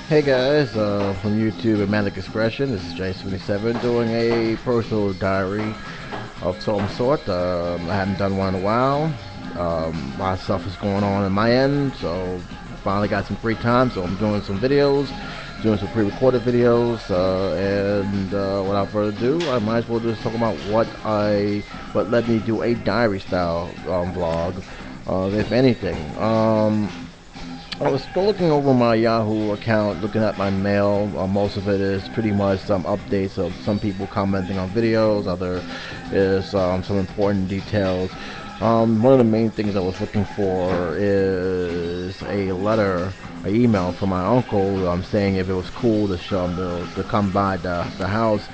Hey guys, from YouTube and Manic Expression, this is James27 doing a personal diary of some sort. I haven't done one in a while. A lot of stuff is going on my end, so finally got some free time, so I'm doing some videos, doing some pre-recorded videos, and without further ado, I might as well just talk about what led me to do a diary style vlog, if anything. I was still looking over my Yahoo account, looking at my mail. Most of it is pretty much some updates of some people commenting on videos. Other is some important details. One of the main things I was looking for is a letter, an email from my uncle saying if it was cool to show him to come by the house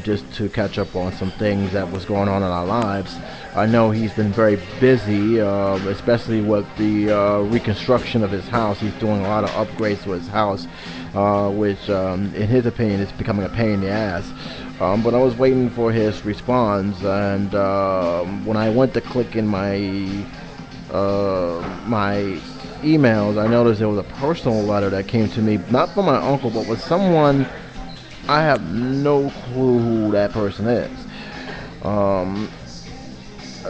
just to catch up on some things that was going on in our lives. I know he's been very busy, especially with the reconstruction of his house. He's doing a lot of upgrades to his house, which, in his opinion, is becoming a pain in the ass. But I was waiting for his response, and when I went to click in my emails, I noticed there was a personal letter that came to me, not from my uncle, but with someone I have no clue who that person is.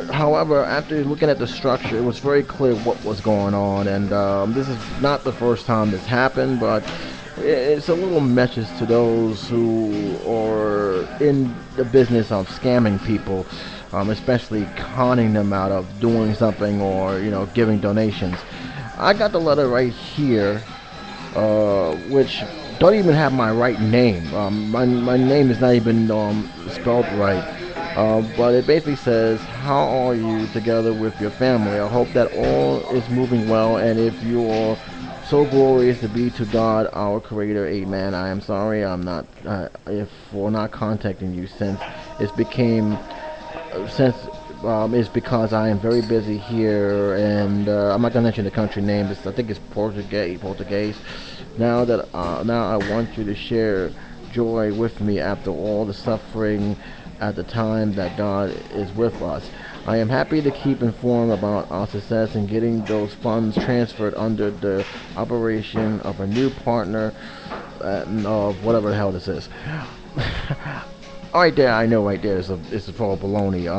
However, after looking at the structure, it was very clear what was going on, and this is not the first time this happened, but it's a little message to those who are in the business of scamming people, especially conning them out of doing something or giving donations. I got the letter right here, which don't even have my right name. My name is not even spelled right. But it basically says, how are you together with your family? I hope that all is moving well, and if you're so glorious to be to God, our Creator, amen. I am sorry if for not contacting you since it's because I am very busy here, and I'm not gonna mention the country name. I think it's Portuguese. Now I want you to share joy with me after all the suffering at the time that God is with us. I am happy to keep informed about our success in getting those funds transferred under the operation of a new partner of whatever the hell this is. Right there, I know right there is all baloney.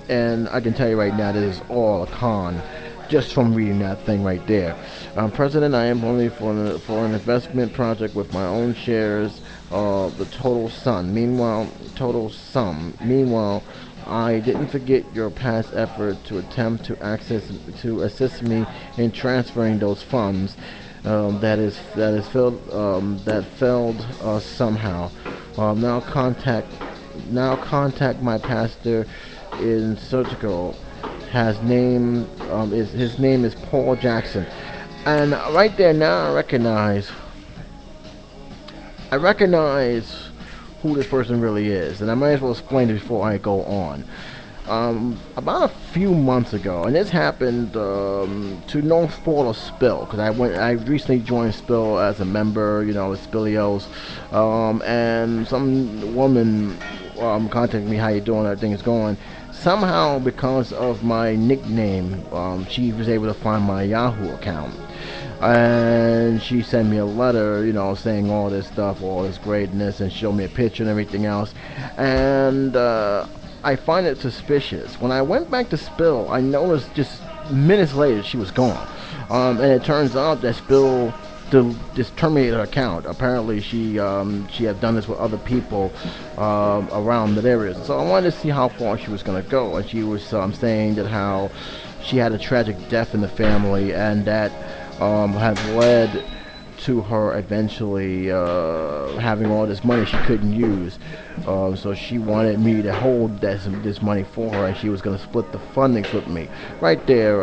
And I can tell you right now, that is all a con, just from reading that thing right there. President, I am only for an investment project with my own shares of the total sum. Meanwhile, I didn't forget your past effort to attempt to assist me in transferring those funds. That failed somehow. Now contact my pastor in Surgical. His name is Paul Jackson, and right there now I recognize who this person really is, and I might as well explain it before I go on. About a few months ago, and this happened to no fault of Spill, because I recently joined Spill as a member, with Spillios, and some woman contacted me, how you doing, everything's going. Somehow, because of my nickname, she was able to find my Yahoo account, and she sent me a letter, saying all this stuff, all this greatness, and showed me a picture and everything else, and I find it suspicious. When I went back to Spill, I noticed just minutes later she was gone, and it turns out that Spill just terminated her account. Apparently, she had done this with other people around that area. So I wanted to see how far she was going to go, and she was saying that how she had a tragic death in the family, and that had led to her eventually having all this money she couldn't use. So she wanted me to hold this money for her, and she was going to split the fundings with me. Right there,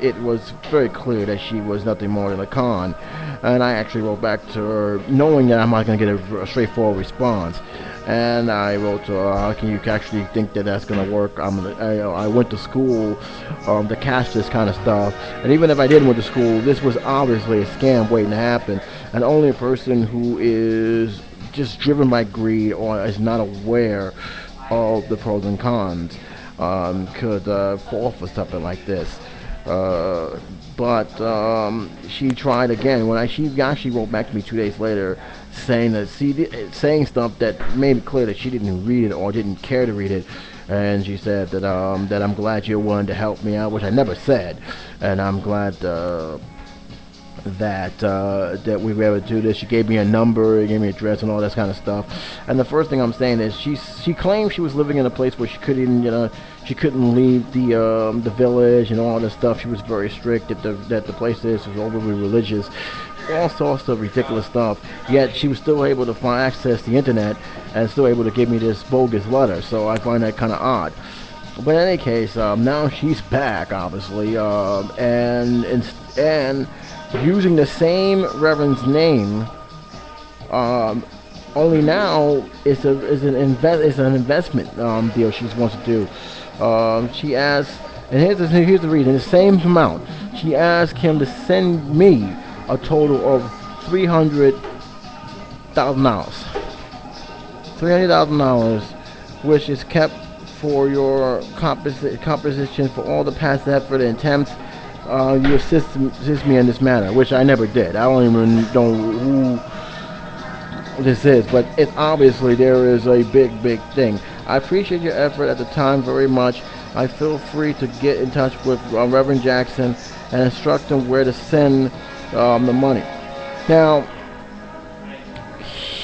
it was very clear that she was nothing more than a con. And I actually wrote back to her, knowing that I'm not going to get a straightforward response. And I wrote to her, how can you actually think that that's going to work? I went to school to catch this kind of stuff. And even if I didn't went to school, this was obviously a scam waiting to happen. And only a person who is just driven by greed or is not aware of the pros and cons could fall for something like this. But she tried again. She actually wrote back to me 2 days later, saying that saying stuff that made it clear that she didn't read it or didn't care to read it. And she said that I'm glad you're willing to help me out, which I never said, and I'm glad that we were able to do this. She gave me a number, gave me an address, and all that kind of stuff. And the first thing I'm saying is she claimed she was living in a place where she couldn't she couldn't leave the village and all this stuff. She was very strict that the place was overly religious, all sorts of ridiculous stuff. Yet she was still able to find access to the internet and still able to give me this bogus letter. So I find that kind of odd. But in any case, now she's back, obviously, and using the same Reverend's name. Only now it's an investment deal she wants to do. She asked, and here's the reason: the same amount. She asked him to send me a total of $300,000. $300,000, which is kept for your composition for all the past effort and attempts. You assist me in this matter, which I never did. I don't even know who this is, but it's obviously there is a big thing. I appreciate your effort at the time very much. I feel free to get in touch with Reverend Jackson and instruct him where to send the money. Now,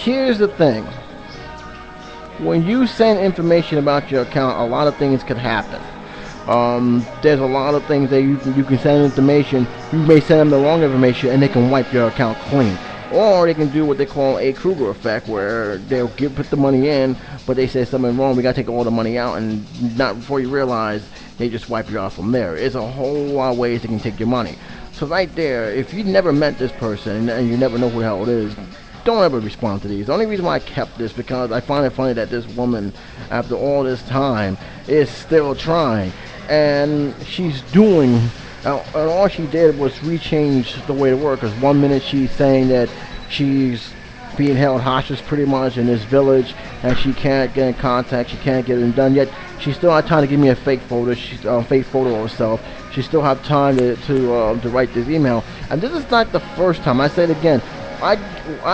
here's the thing. When you send information about your account, a lot of things could happen. There's a lot of things that you can send information. You may send them the wrong information and they can wipe your account clean. Or they can do what they call a Kruger effect, where they'll put the money in, but they say something wrong. We gotta take all the money out, and not before you realize, they just wipe you off from there. It's a whole lot of ways they can take your money. So right there, if you never met this person and you never know who the hell it is, don't ever respond to these. The only reason why I kept this because I find it funny that this woman, after all this time, is still trying, and she's doing. And all she did was rechange the way to work. Because 1 minute she's saying that she's being held hostage pretty much in this village, and she can't get in contact, she can't get it done. Yet she still had time to give me a fake photo. Fake photo of herself. She still have time to write this email. And this is not the first time. I say it again. I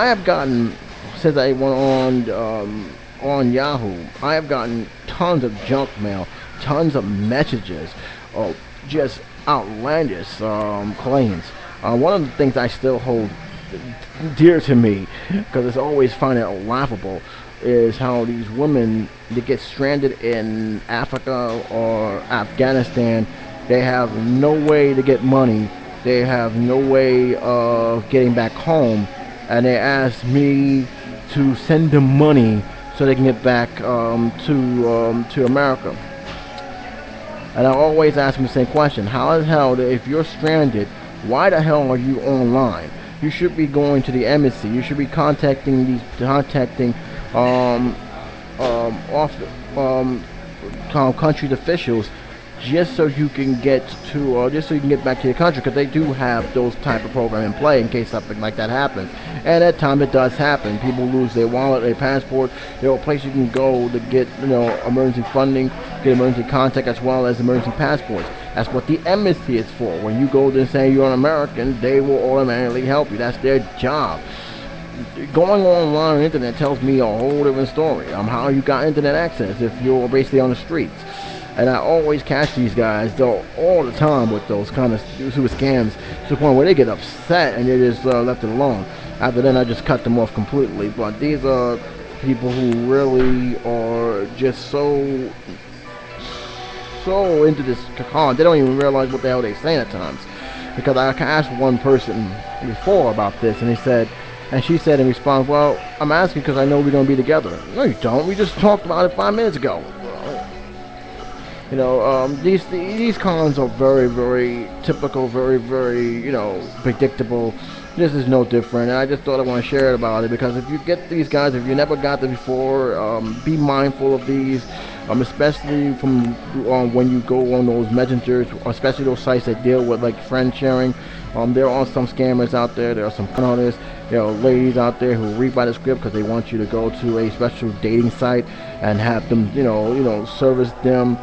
have gotten, since I went on Yahoo, I have gotten tons of junk mail, tons of messages, just outlandish claims. One of the things I still hold dear to me, because it's always find it laughable, is how these women that get stranded in Africa or Afghanistan, they have no way to get money, they have no way of getting back home, and they ask me to send them money so they can get back to America. And I always ask them the same question: how the hell, if you're stranded, why the hell are you online? You should be going to the embassy. You should be contacting country's officials, just so you can get back to your country, because they do have those type of program in play in case something like that happens. And at times it does happen. People lose their wallet, their passport. There are places you can go to get emergency funding, get emergency contact, as well as emergency passports. That's what the embassy is for. When you go there and say you're an American, they will automatically help you. That's their job. Going online on the internet tells me a whole different story. How you got internet access if you're basically on the streets. And I always catch these guys, though, all the time with those kind of super scams, to the point where they get upset and they just left it alone. After then, I just cut them off completely. But these are people who really are just so into this con, they don't even realize what the hell they're saying at times. Because I asked one person before about this, and she said in response, "Well, I'm asking because I know we're going to be together." No, you don't. We just talked about it 5 minutes ago. These cons are very, very typical, very, very, predictable. This is no different, and I just thought I want to share it about it, because if you get these guys, if you never got them before, be mindful of these, especially from when you go on those messengers, especially those sites that deal with like friend sharing. There are some scammers out there. There are some con artists. There are ladies out there who read by the script because they want you to go to a special dating site and have them, service them.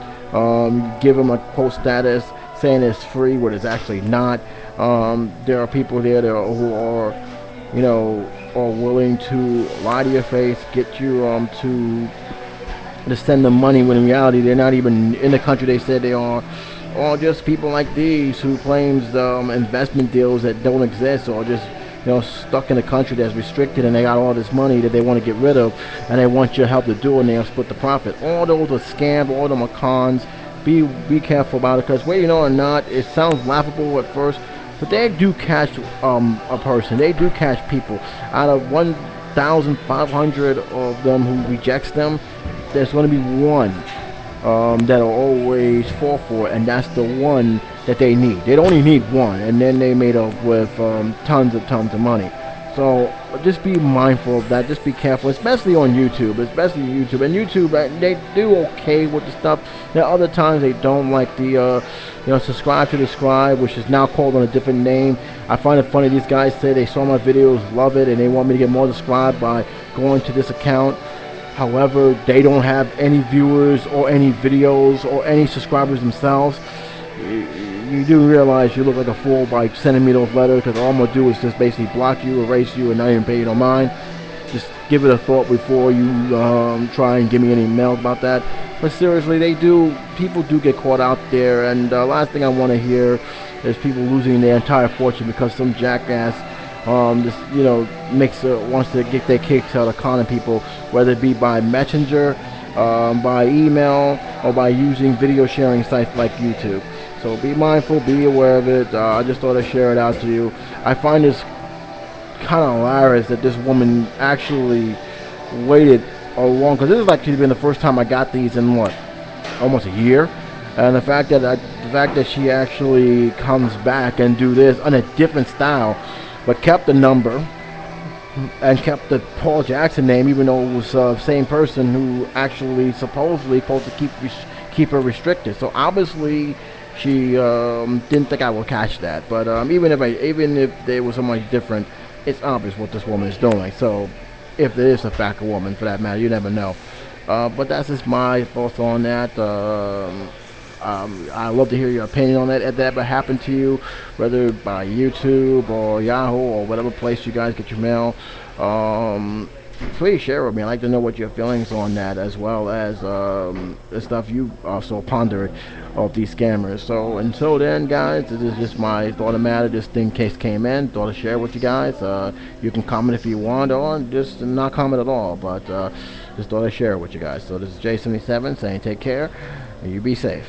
Give them a quote status saying it's free, when it's actually not. There are people there who are, you know, are willing to lie to your face, get you to send them money when in reality they're not even in the country they said they are, or just people like these who claims investment deals that don't exist, or just stuck in a country that's restricted and they got all this money that they want to get rid of and they want your help to do it and they'll split the profit. All those are scams, all of them are cons. Be careful about it, because whether you know or not, it sounds laughable at first, but they do catch a person. They do catch people. Out of 1,500 of them who rejects them, there's going to be one that'll always fall for it, and that's the one that they need. They only need one, and then they made up with tons of money. So just be mindful of that. Just be careful, especially on YouTube. And YouTube, they do okay with the stuff. There are other times they don't, like the subscribe to the scribe, which is now called on a different name. I find it funny. These guys say they saw my videos, love it, and they want me to get more subscribed by going to this account. However, they don't have any viewers or any videos or any subscribers themselves. You do realize you look like a fool by sending me those letters, because all I'm going to do is just basically block you, erase you, and not even pay you no mind. Just give it a thought before you try and give me any mail about that. But seriously, people do get caught out there, and the last thing I want to hear is people losing their entire fortune because some jackass wants to get their kicks out of conning people, whether it be by messenger, by email, or by using video sharing sites like YouTube. So be mindful, be aware of it. I just thought I'd share it out to you. I find this kind of hilarious that this woman actually waited a long, because this is actually been the first time I got these in almost a year, and the fact that she actually comes back and do this on a different style, but kept the number and kept the Paul Jackson name, even though it was the same person who actually supposedly supposed to keep her restricted. So obviously she didn't think I would catch that. But even if there was somebody different, it's obvious what this woman is doing. So if there is a fact a woman, for that matter, you never know. But that's just my thoughts on that. I'd love to hear your opinion on that. If that ever happened to you, whether by YouTube or Yahoo or whatever place you guys get your mail, please share with me. I'd like to know what your feelings on that, as well as the stuff you also pondered of these scammers. So until then, guys, this is just my thought on the matter. This thing case came in, thought I'd share with you guys. You can comment if you want, or just not comment at all, but just thought I'd share it with you guys. So this is J77 saying take care and you be safe.